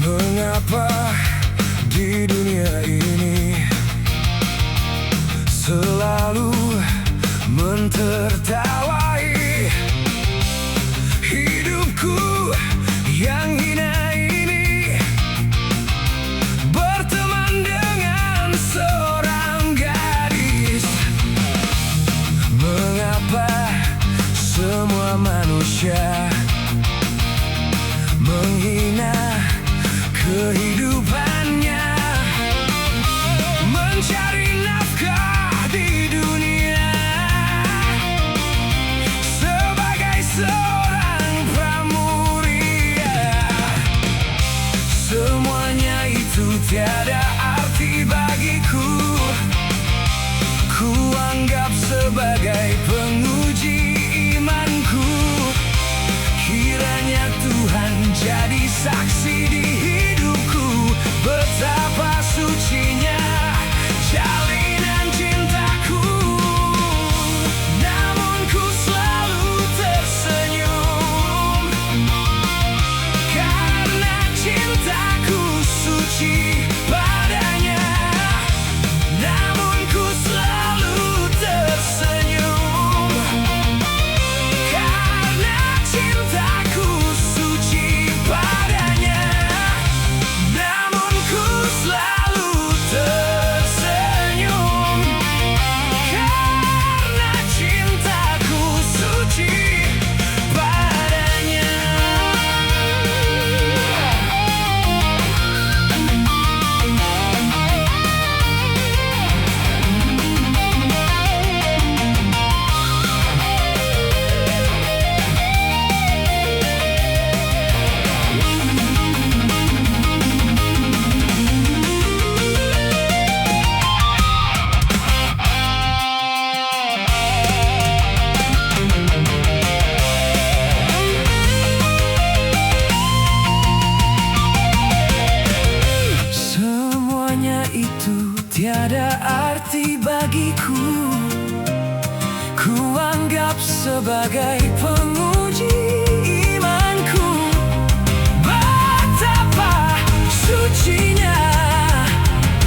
Mengapa di dunia ini selalu mentertawai hidupku yang hina ini, berteman dengan seorang gadis? Mengapa semua manusia menghina kehidupannya, mencari nafkah di dunia sebagai seorang pramuria? Semuanya itu tiada arti bagiku. Ku anggap sebagai penguji imanku. Kiranya Tuhan jadi saksi di hidupku, betapa sucinya jalinan cintaku. Namun ku selalu tersenyum karena cintaku suci padanya. Namun ku selalu tersenyum karena cintaku suci padanya. Namun ku selalu tersenyum karena cintaku suci padanya. Semuanya itu tiada arti bagiku. Ku anggap sebagai penguji imanku, betapa sucinya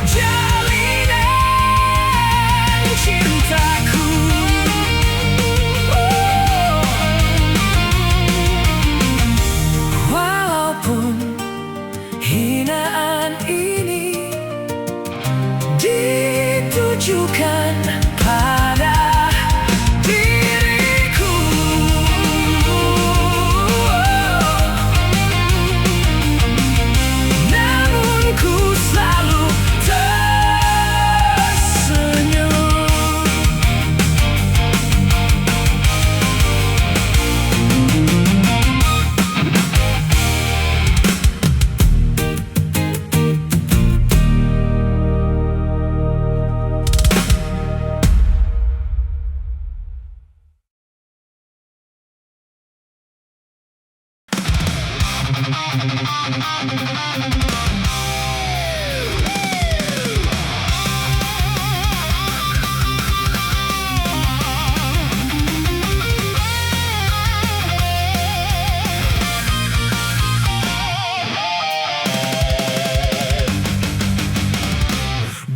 jalinan cintaku. Walaupun hinaan ini ditujukan pada diriku, namun ku selalu tersenyum.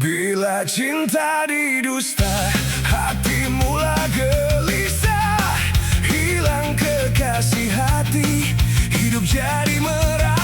Bila cinta didusta, hati mula gelisah. Hilang kekasih hati, hidup jadi merana.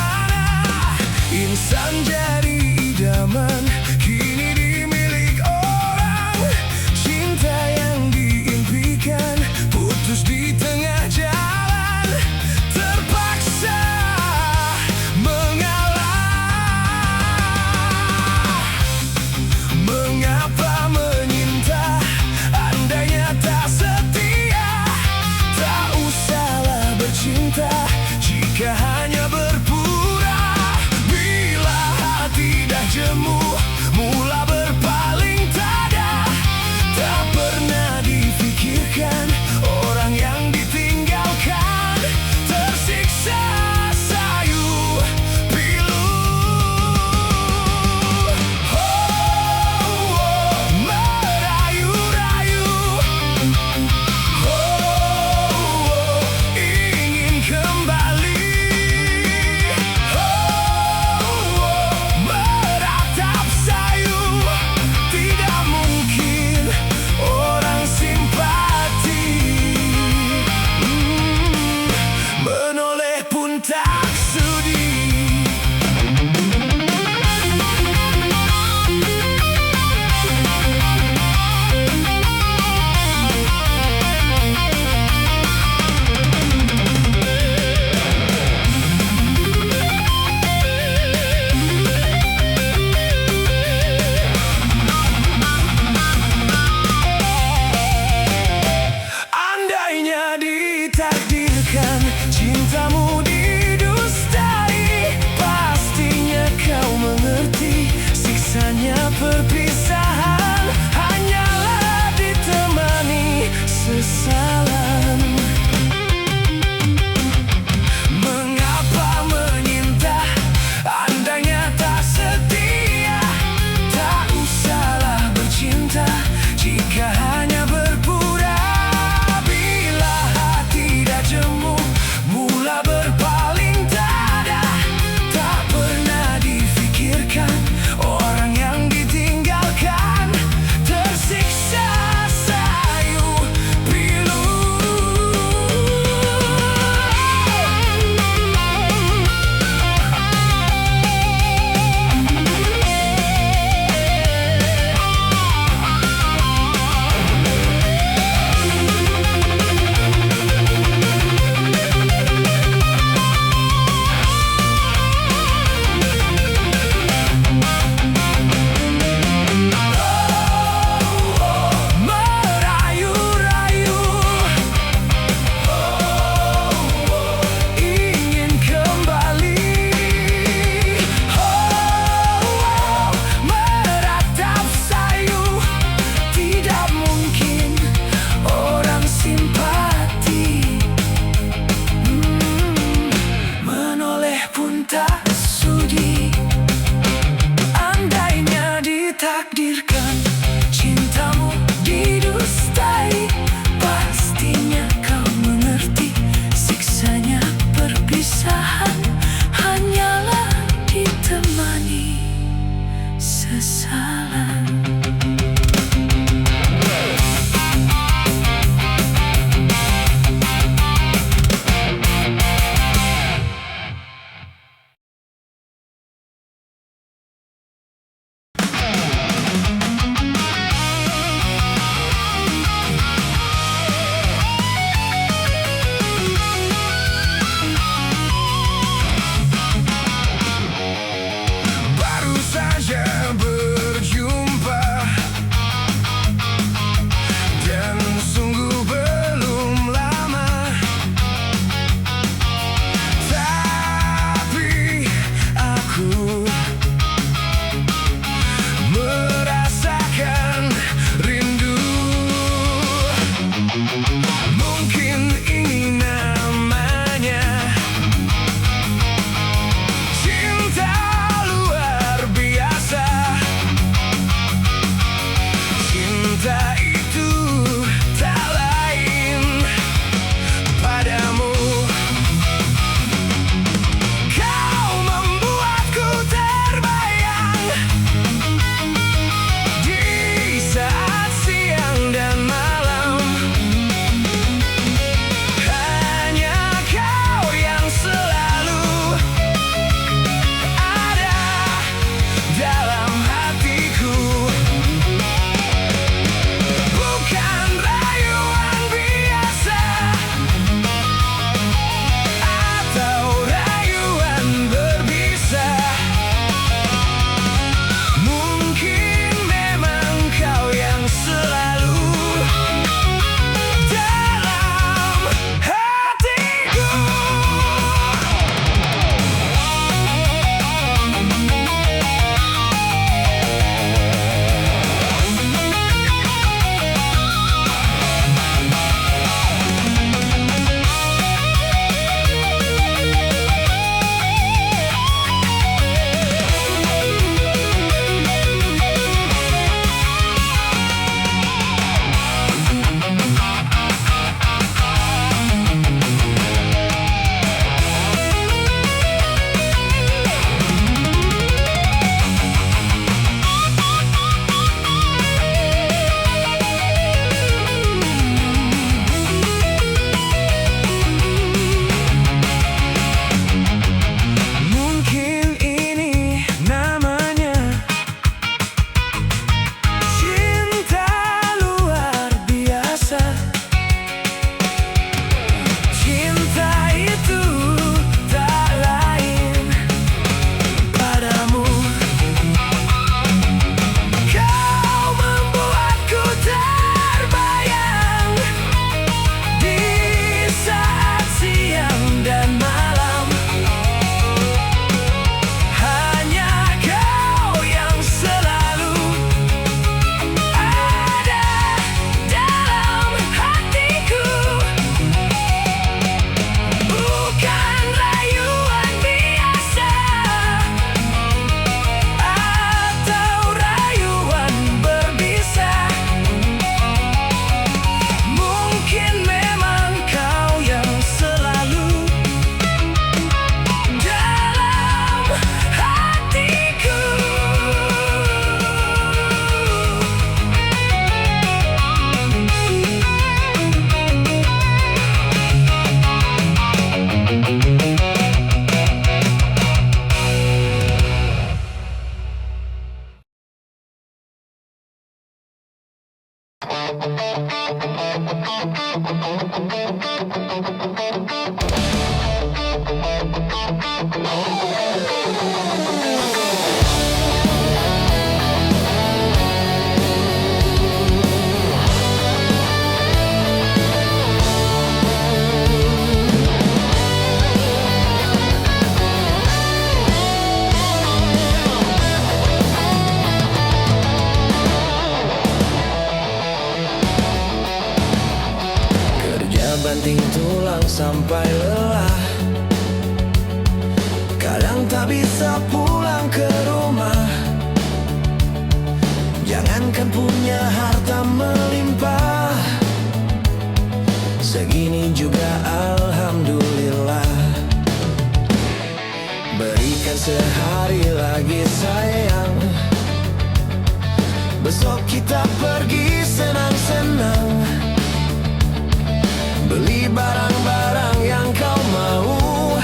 Banting tulang sampai lelah, kadang tak bisa pulang ke rumah. Jangankan punya harta melimpah, segini juga alhamdulillah. Berikan sehari lagi sayang, besok kita pergi senang-senang. Beli barang-barang yang kau mau,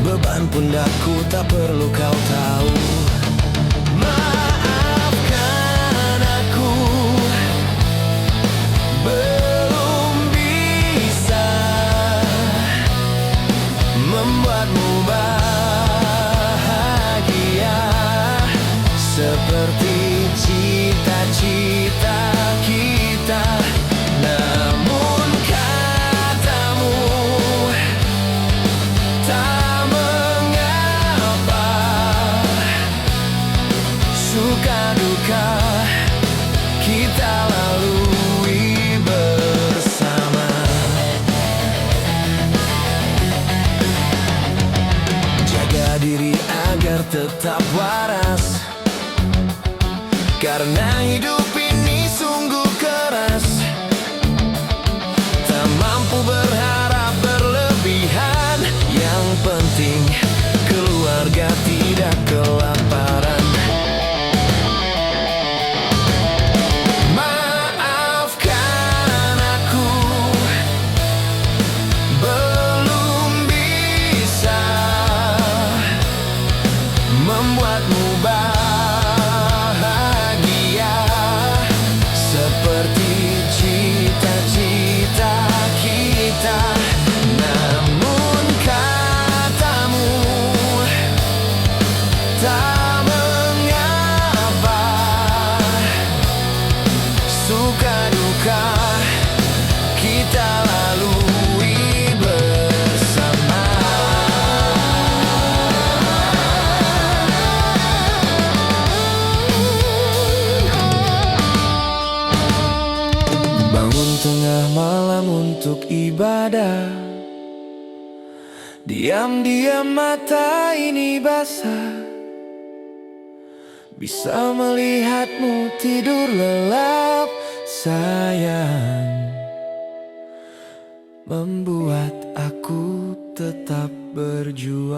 beban pundakku tak perlu kau tahu. Maafkan aku, belum bisa membuatmu bahagia seperti cita-cita kita. Namun katamu tak mengapa, suka duka kita lalui bersama. Jaga diri agar tetap waras, karena hidup ini sungguh keras. Mampu berharap berlebihan, yang penting keluarga tidak kelaparan. Maafkan aku, belum bisa membuatmu bahagia seperti cita-cita kita. Namun katamu tak mengapa, suka duka kita lalui bersama. Bangun tengah malam untuk ibadah, diam-diam mata ini basah, bisa melihatmu tidur lelap sayang, membuat aku tetap berjuang.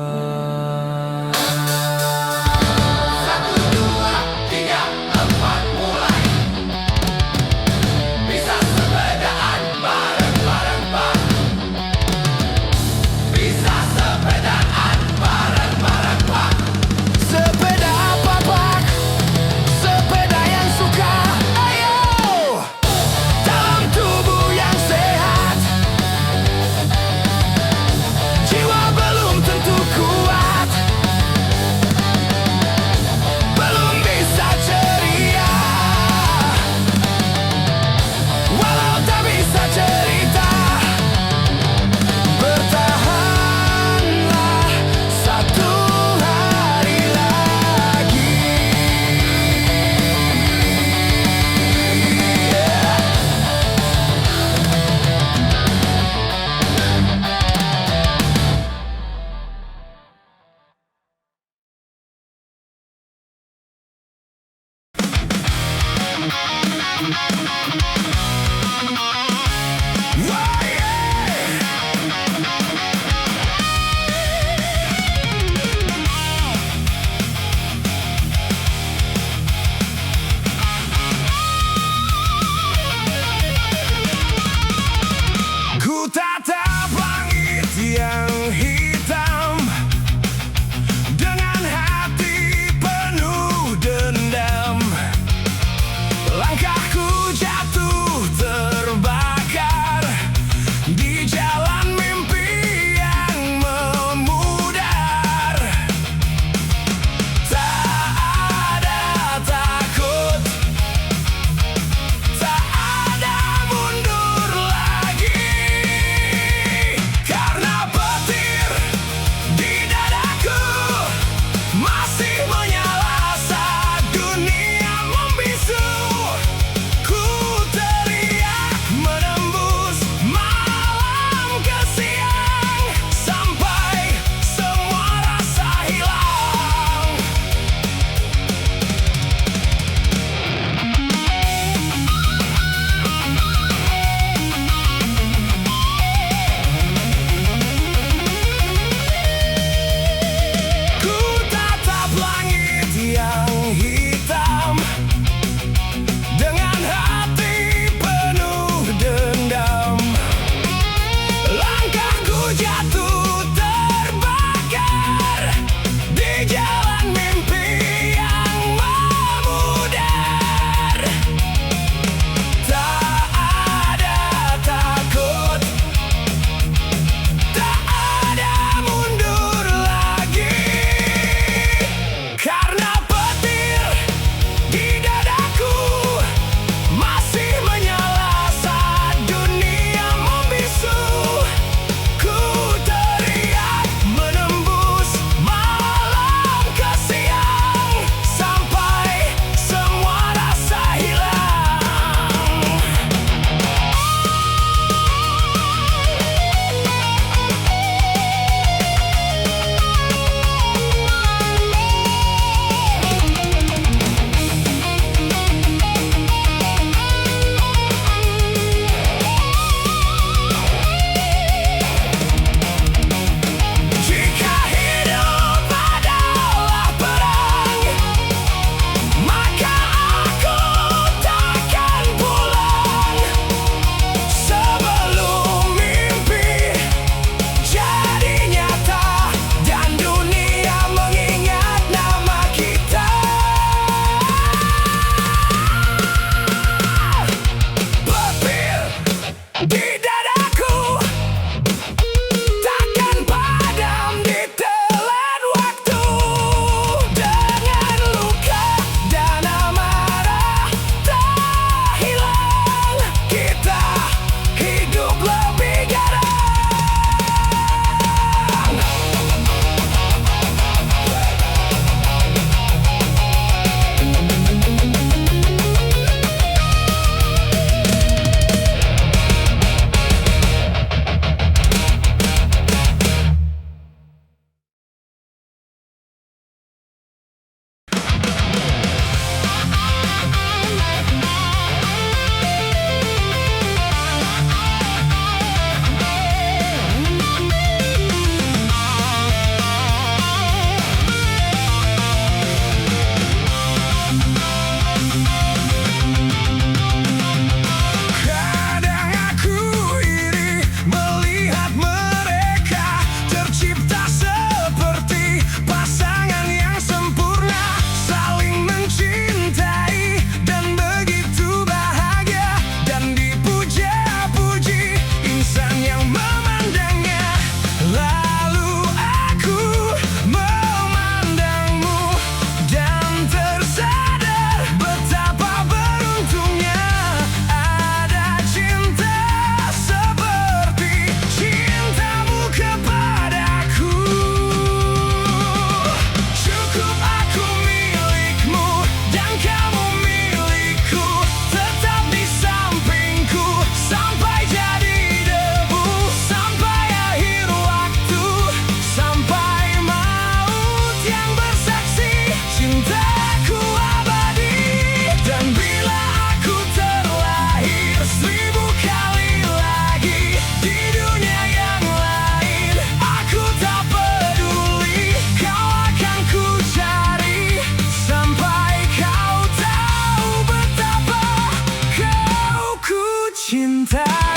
cintai.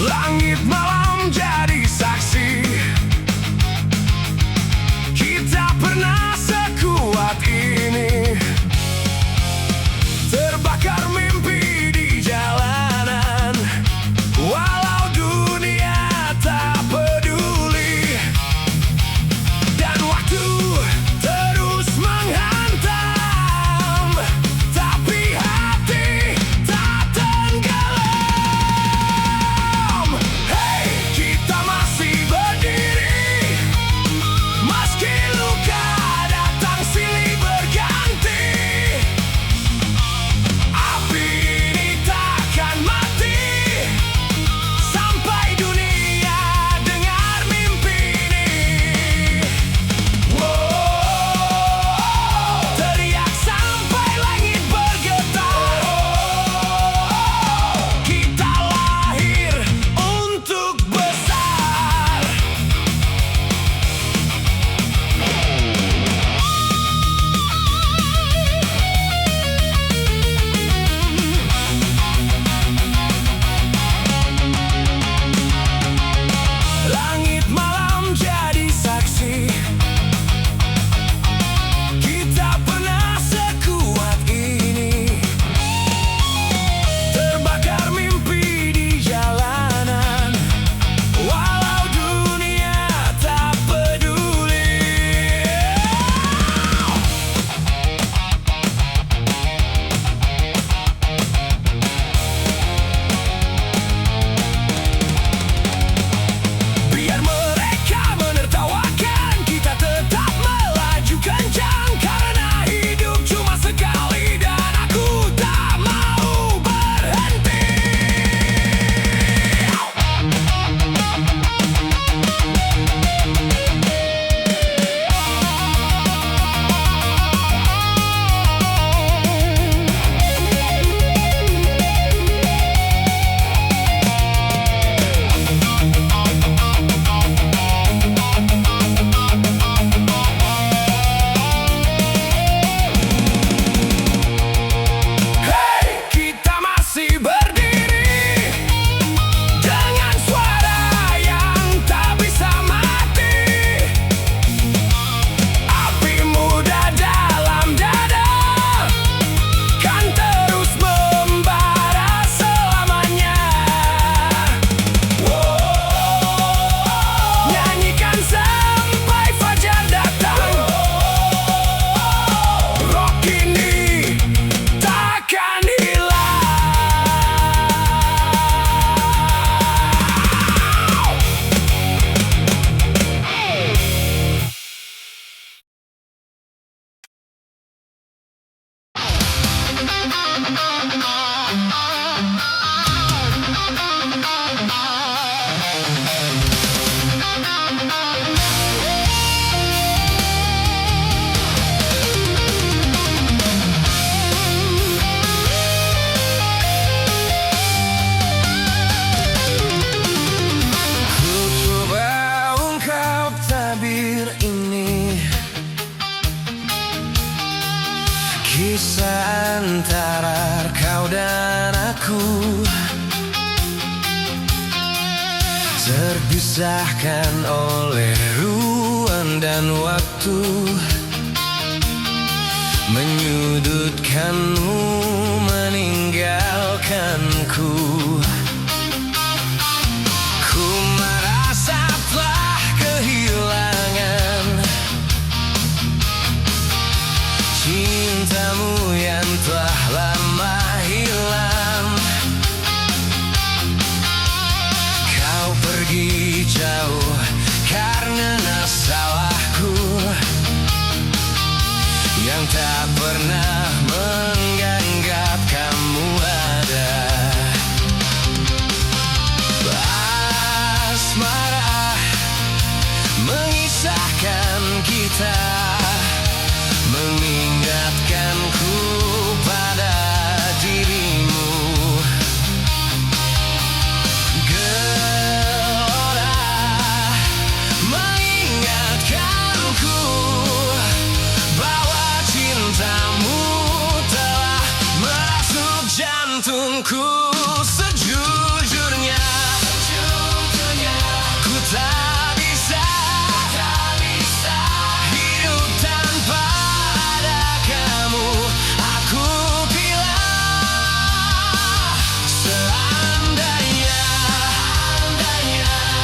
Langit malam jadi saksi, kita pernah sekuat ini. Terbakar mimpi di jalanan, walau dunia tak peduli. Dan waktu terus menghantam, tapi hati tak tenggelam. Hey, kita masih berdiri, meski luka datang silih berganti. Api ini takkan mati sampai dunia dengar mimpi ini. Wow, teriak sampai langit bergetar. Kita lahir untuk besar. Langit malam jadi saksi, kita pernah sekuat ini. Terbakar mimpi di jalanan, walau dunia tak peduli. Biar mereka menertawakan, kita tetap melaju kencang. Karena hidup cuma sekali dan aku tak mau berhenti. Hey, kita masih berdiri dengan suara yang tak bisa mati. Api muda dalam dada kan terus membara selamanya. Wow, nyanyikan sampai fajar datang. Rock ini takkan hilang. Ku coba ungkap tabir ini, kisah antara kau dan aku, terpisahkan oleh ruang dan waktu, menyudutkanmu, meninggalkanku. Ku merasa telah kehilangan cintamu yang telah lama hilang. Kau pergi jauh karena salahku yang tak pernah mengganggu. Jantungku sejujurnya, ku tak bisa hidup tanpa ada kamu. Aku bilang seandainya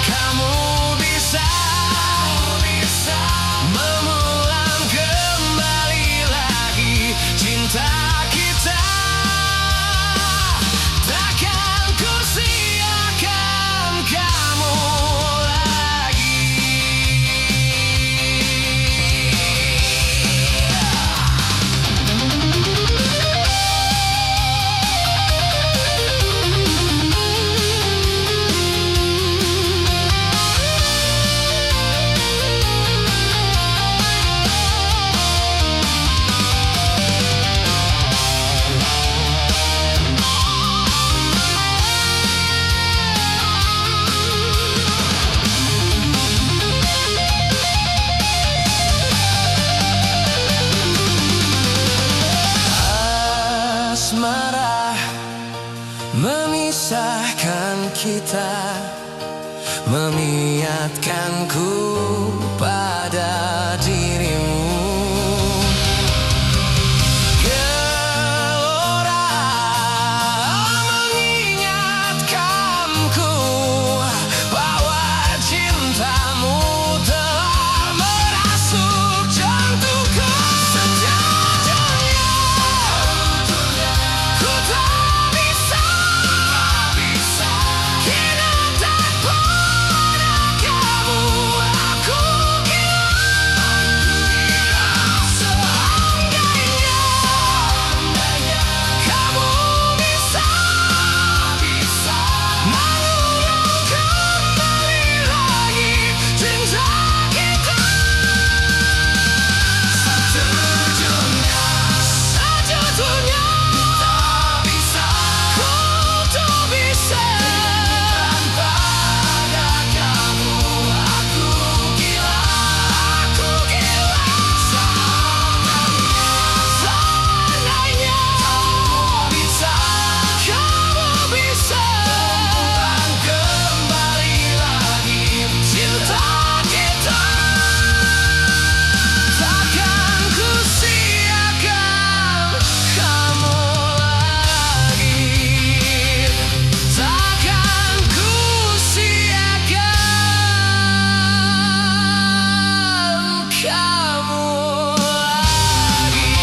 kamu bisa mengulang kembali lagi cinta kita, takkan ku sia-siakan kamu lagi. Asmara memisahkan kita, mengingatkanku pada dirimu. Gelora mengingatkanku bahwa cintamu telah merasuk jantungku. Sejujurnya ku tak bisa hidup tanpa ada kamu. Aku gila seandainya kamu bisa mengulang kembali lagi cinta kita. Sejujurnya tak bisa, ku tak bisa tanpa ada kamu. Aku gila seandainya kamu bisa mengulang kembali lagi cinta kita, takkan ku sia-siakan kamu lagi. Takkan ku sia-siakan kamu lagi.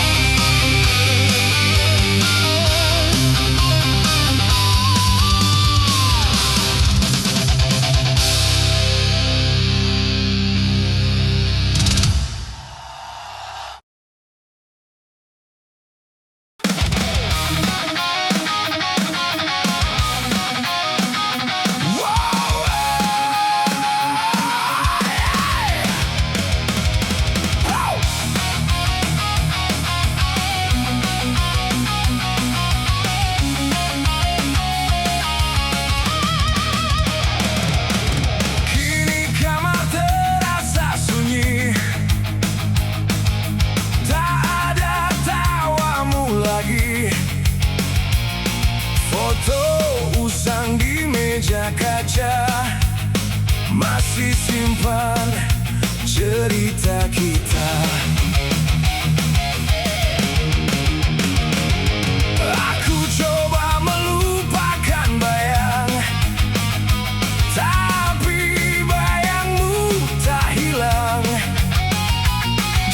Kini kamar terasa sunyi, tak ada tawamu lagi. Foto usang di meja kaca masih simpan cerita kita. Aku coba melupakan bayang, tapi bayangmu tak hilang.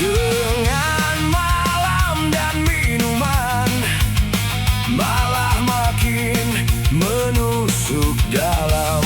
Dengan malam dan minuman malah makin menusuk dalam.